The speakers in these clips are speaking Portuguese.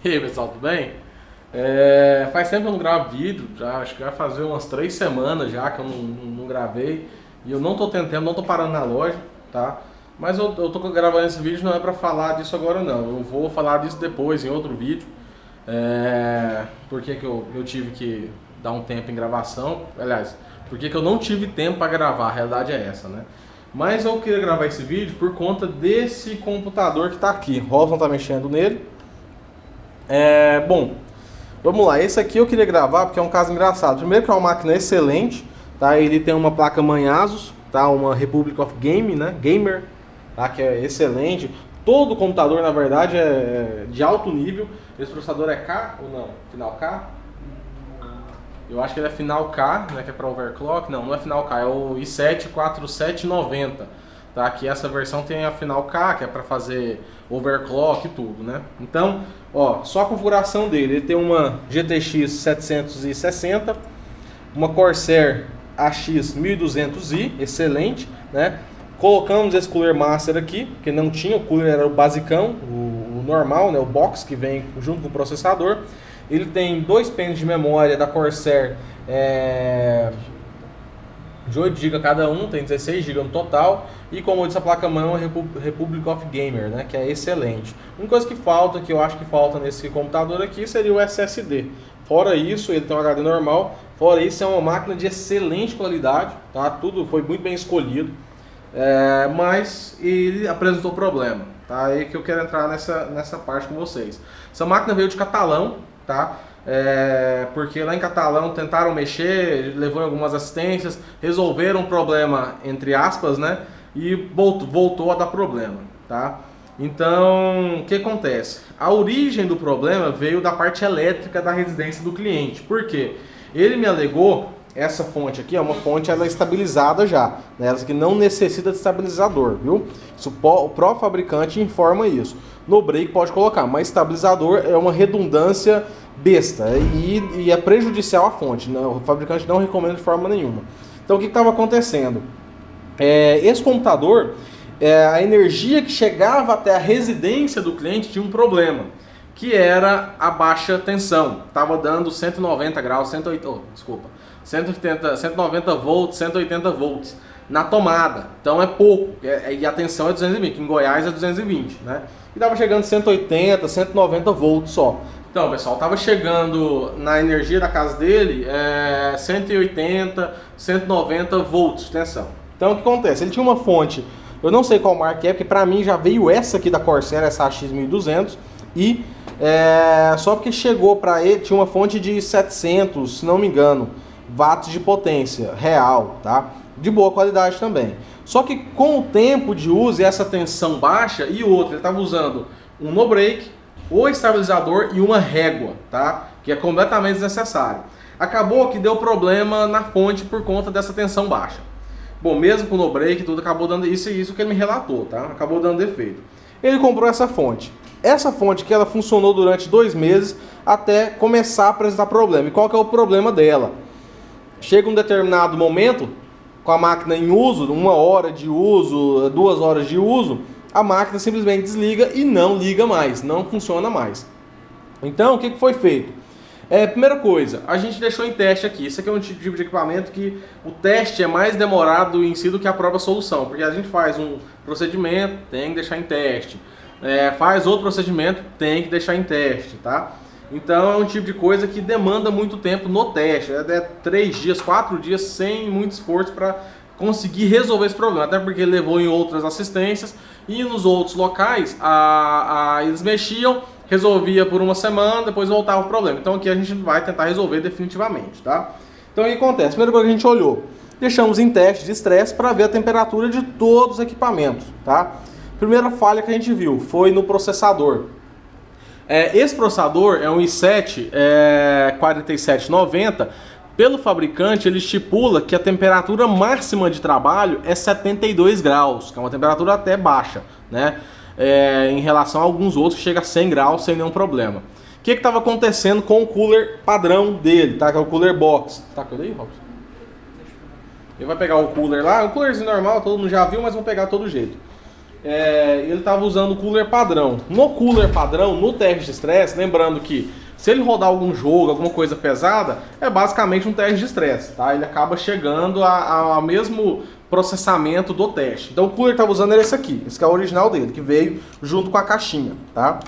E aí pessoal, tudo bem? Faz tempo que eu não gravo vídeo, acho que vai fazer umas 3 semanas já que eu não gravei. E eu não tô tendo tempo, não tô parando na loja, tá? Mas eu tô gravando esse vídeo não é pra falar disso agora não, eu vou falar disso depois em outro vídeo. Por que eu tive que dar um tempo em gravação, aliás, por que eu não tive tempo pra gravar, a realidade é essa, né? Mas eu queria gravar esse vídeo por conta desse computador que tá aqui, o Robson tá mexendo nele. Bom, vamos lá, esse aqui eu queria gravar porque é um caso engraçado. Primeiro que é uma máquina excelente, tá? Ele tem uma placa mãe Asus, tá? Uma Republic of Game, né? Gamer, tá? Que é excelente. Todo computador, na verdade, é de alto nível. Esse processador é K ou não? Final K? Eu acho que ele é Final K, né? Que é para overclock. Não, não é Final K, é o i7-4790. Tá? Que essa versão tem a Final K, que é para fazer overclock e tudo, né? Então, ó, só a configuração dele. Ele tem uma GTX 760, uma Corsair AX 1200i, excelente, né? Colocamos esse Cooler Master aqui, porque não tinha, o cooler era o basicão, o normal, né? O box que vem junto com o processador. Ele tem 2 pens de memória da Corsair, de 8 GB cada um, tem 16 GB no total. E como eu disse, a placa-mãe é uma Republic of Gamer, né, que é excelente. Uma coisa que falta, que eu acho que falta nesse computador aqui, seria o SSD. Fora isso, ele tem um HD normal. Fora isso, é uma máquina de excelente qualidade, tá? Tudo foi muito bem escolhido. Mas ele apresentou problema, tá? Aí que eu quero entrar nessa parte com vocês. Essa máquina veio de Catalão, tá? Porque lá em Catalão tentaram mexer, levou em algumas assistências, resolveram um problema, entre aspas, né? E voltou a dar problema, tá? Então, o que acontece? A origem do problema veio da parte elétrica da residência do cliente. Por quê? Ele me alegou, essa fonte aqui é uma fonte, ela é estabilizada já, né? Ela que não necessita de estabilizador, viu? Isso, o próprio fabricante informa isso. No break pode colocar, mas estabilizador é uma redundância besta e é prejudicial à fonte, né? O fabricante não recomenda de forma nenhuma. Então o que estava acontecendo? Esse computador, a energia que chegava até a residência do cliente tinha um problema, que era a baixa tensão. Estava dando 190 graus, 190 volts, 180 volts na tomada. Então é pouco, e a tensão é 220, em Goiás é 220, né? E estava chegando 180, 190 volts só. Então, pessoal, estava chegando na energia da casa dele 180, 190 volts de tensão. Então, o que acontece? Ele tinha uma fonte, eu não sei qual marca é, porque para mim já veio essa aqui da Corsair, essa AX1200, e só porque chegou para ele, tinha uma fonte de 700, se não me engano, watts de potência real, tá? De boa qualidade também. Só que com o tempo de uso e essa tensão baixa, e outro, ele estava usando um no-break, o estabilizador e uma régua, tá? Que é completamente desnecessário. Acabou que deu problema na fonte por conta dessa tensão baixa. Bom, mesmo com o no-break tudo, acabou dando isso que ele me relatou, tá? Acabou dando defeito. Ele comprou essa fonte. Essa fonte que ela funcionou durante 2 meses até começar a apresentar problema. E qual que é o problema dela? Chega um determinado momento, com a máquina em uso, 1 hora de uso, 2 horas de uso, a máquina simplesmente desliga e não liga mais, não funciona mais. Então, o que foi feito? Primeira coisa, a gente deixou em teste aqui. Isso aqui é um tipo de equipamento que o teste é mais demorado em si do que a própria solução, porque a gente faz um procedimento, tem que deixar em teste. Faz outro procedimento, tem que deixar em teste, tá? Então é um tipo de coisa que demanda muito tempo no teste. 3 dias, 4 dias sem muito esforço para conseguir resolver esse problema. Até porque ele levou em outras assistências e nos outros locais eles mexiam, resolvia por 1 semana, depois voltava o problema. Então aqui a gente vai tentar resolver definitivamente, tá? Então o que acontece? Primeira coisa que a gente olhou, deixamos em teste de estresse para ver a temperatura de todos os equipamentos, tá? Primeira falha que a gente viu foi no processador. Esse processador é um i7 4790. Pelo fabricante, ele estipula que a temperatura máxima de trabalho é 72 graus, que é uma temperatura até baixa, né? Em relação a alguns outros que chega a 100 graus sem nenhum problema. O que estava acontecendo com o cooler padrão dele, tá? Que é o cooler box. Tá com ele aí, Robson? Ele vai pegar o cooler lá, um coolerzinho normal, todo mundo já viu, mas vamos pegar de todo jeito. ele estava usando o cooler padrão. No cooler padrão, no teste de estresse, lembrando que se ele rodar algum jogo, alguma coisa pesada, é basicamente um teste de estresse, tá? Ele acaba chegando ao mesmo processamento do teste. Então o cooler que estava usando era esse aqui, esse que é o original dele, que veio junto com a caixinha, tá?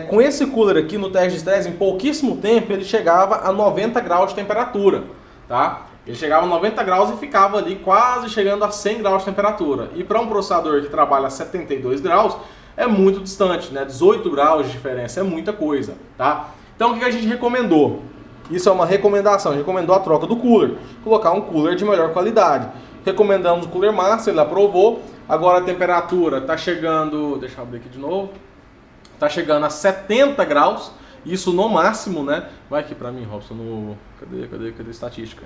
Com esse cooler aqui no teste de estresse, em pouquíssimo tempo ele chegava a 90 graus de temperatura, tá? Ele chegava a 90 graus e ficava ali quase chegando a 100 graus de temperatura. E para um processador que trabalha a 72 graus, é muito distante, né? 18 graus de diferença, é muita coisa, tá? Então o que a gente recomendou? Isso é uma recomendação, a gente recomendou a troca do cooler, colocar um cooler de melhor qualidade. Recomendamos o Cooler Master, ele aprovou. Agora a temperatura está chegando, deixa eu abrir aqui de novo, está chegando a 70 graus, isso no máximo, né? Vai aqui para mim, Robson, cadê a estatística?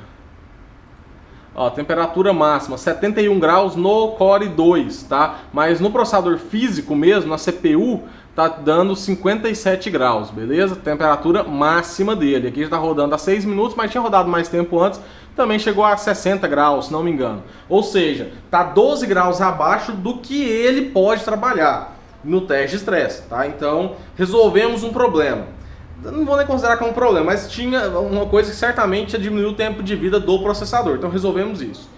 Ó, temperatura máxima, 71 graus no Core 2, tá? Mas no processador físico mesmo, na CPU, tá dando 57 graus, beleza? Temperatura máxima dele. Aqui já está rodando há 6 minutos, mas tinha rodado mais tempo antes, também chegou a 60 graus, se não me engano. Ou seja, tá 12 graus abaixo do que ele pode trabalhar no teste de estresse, tá? Então, resolvemos um problema. Não vou nem considerar como um problema, mas tinha uma coisa que certamente ia diminuir o tempo de vida do processador. Então resolvemos isso.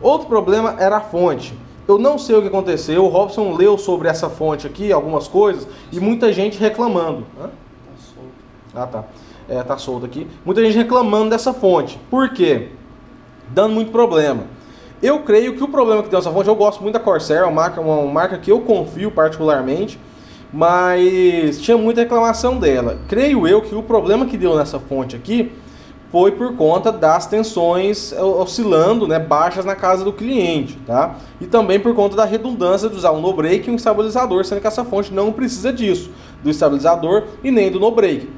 Outro problema era a fonte. Eu não sei o que aconteceu, o Robson leu sobre essa fonte aqui, algumas coisas, e muita gente reclamando. Hã? Tá solto. Ah, tá. Tá solto aqui. Muita gente reclamando dessa fonte. Por quê? Dando muito problema. Eu creio que o problema que deu nessa fonte, eu gosto muito da Corsair, uma marca que eu confio particularmente, mas tinha muita reclamação dela. Creio eu que o problema que deu nessa fonte aqui foi por conta das tensões oscilando, né, baixas na casa do cliente, tá? E também por conta da redundância de usar um no-break e um estabilizador, sendo que essa fonte não precisa disso, do estabilizador e nem do no-break,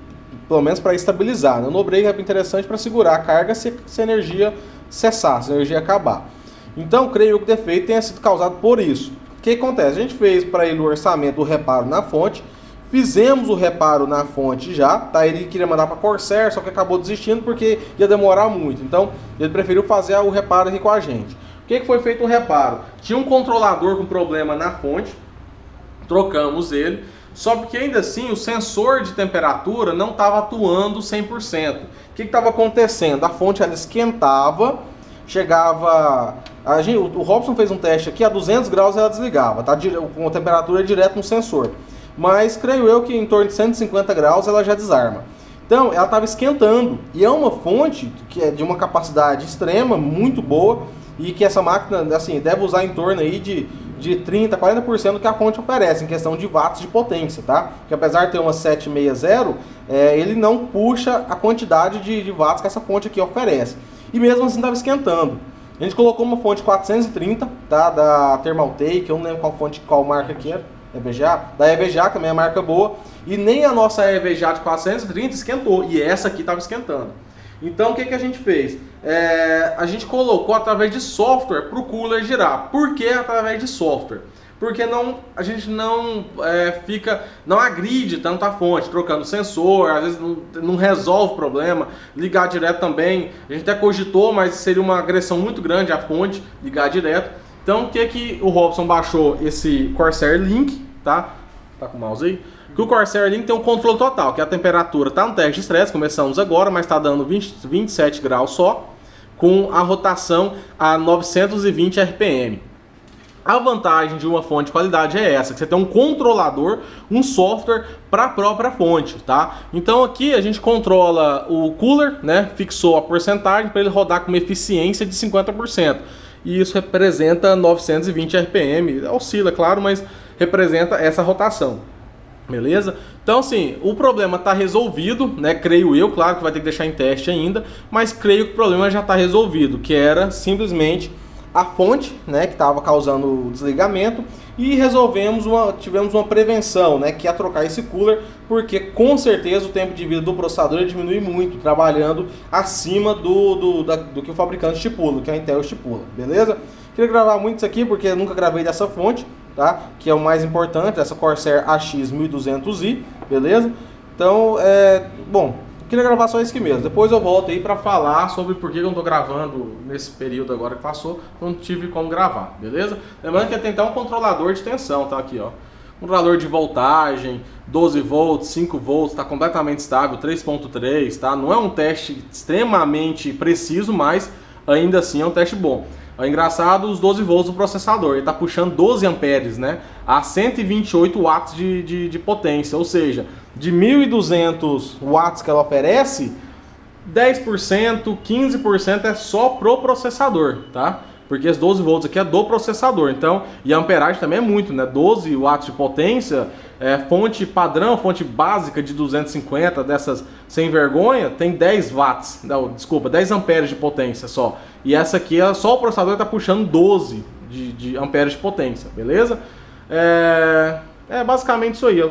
pelo menos para estabilizar, né? O no-break é interessante para segurar a carga se a energia cessar, se a energia acabar. Então, creio que o defeito tenha sido causado por isso. O que acontece? A gente fez para ele o orçamento do reparo na fonte, fizemos o reparo na fonte já, tá? Ele queria mandar para a Corsair, só que acabou desistindo porque ia demorar muito. Então, ele preferiu fazer o reparo aqui com a gente. O que foi feito o reparo? Tinha um controlador com problema na fonte, trocamos ele, só que ainda assim o sensor de temperatura não estava atuando 100%. O que estava acontecendo? A fonte ela esquentava, chegava... o Robson fez um teste aqui, a 200 graus ela desligava, tá? Com a temperatura direto no sensor. Mas creio eu que em torno de 150 graus ela já desarma. Então ela estava esquentando. E é uma fonte que é de uma capacidade extrema, muito boa. E que essa máquina assim, deve usar em torno aí de 30%, 40% do que a fonte oferece, em questão de watts de potência, tá? Que apesar de ter uma 760, ele não puxa a quantidade de watts que essa fonte aqui oferece. E mesmo assim estava esquentando. A gente colocou uma fonte 430, tá? Da Thermaltake, eu não lembro qual marca que era. EVGA? Da EVGA, também é marca boa. E nem a nossa EVGA de 430 esquentou. E essa aqui estava esquentando. Então o que a gente fez? A gente colocou através de software para o cooler girar. Por que através de software? Porque a gente não agride tanto a fonte, trocando sensor, às vezes não resolve o problema, ligar direto também. A gente até cogitou, mas seria uma agressão muito grande à fonte, ligar direto. Então o que o Robson baixou? Esse Corsair Link, tá? Tá com o mouse aí? Que o Corsair Link tem um controle total, que a temperatura tá no teste de estresse, começamos agora, mas está dando 27 graus só, com a rotação a 920 RPM. A vantagem de uma fonte de qualidade é essa, que você tem um controlador, um software para a própria fonte, tá? Então aqui a gente controla o cooler, né? Fixou a porcentagem para ele rodar com uma eficiência de 50%. E isso representa 920 RPM, oscila, claro, mas representa essa rotação. Beleza? Então, assim, o problema está resolvido, né? Creio eu, claro que vai ter que deixar em teste ainda, mas creio que o problema já está resolvido, que era simplesmente a fonte, né, que estava causando o desligamento, e tivemos uma prevenção, né, que é trocar esse cooler, porque com certeza o tempo de vida do processador diminui muito, trabalhando acima do que o fabricante estipula, que a Intel estipula, beleza? Queria gravar muito isso aqui porque eu nunca gravei dessa fonte, tá? Que é o mais importante, essa Corsair AX1200i, beleza? Então, bom, queria gravar só isso aqui mesmo. Depois eu volto aí pra falar sobre por que eu não tô gravando nesse período agora que passou, não tive como gravar, beleza? Lembrando que tem até um controlador de tensão, tá aqui, ó. Controlador de voltagem, 12 volts, 5 volts, tá completamente estável, 3.3, tá? Não é um teste extremamente preciso, mas ainda assim é um teste bom. É engraçado os 12 volts do processador, ele está puxando 12 amperes, né, a 128 watts de potência, ou seja, de 1.200 watts que ela oferece, 10%, 15% é só pro processador, tá? Porque os 12 volts aqui é do processador, então, e a amperagem também é muito, né? 12 watts de potência, fonte padrão, fonte básica de 250, dessas sem vergonha, tem 10 watts, não, desculpa, 10 amperes de potência só. E essa aqui, só o processador está puxando 12 de amperes de potência, beleza? É basicamente isso aí.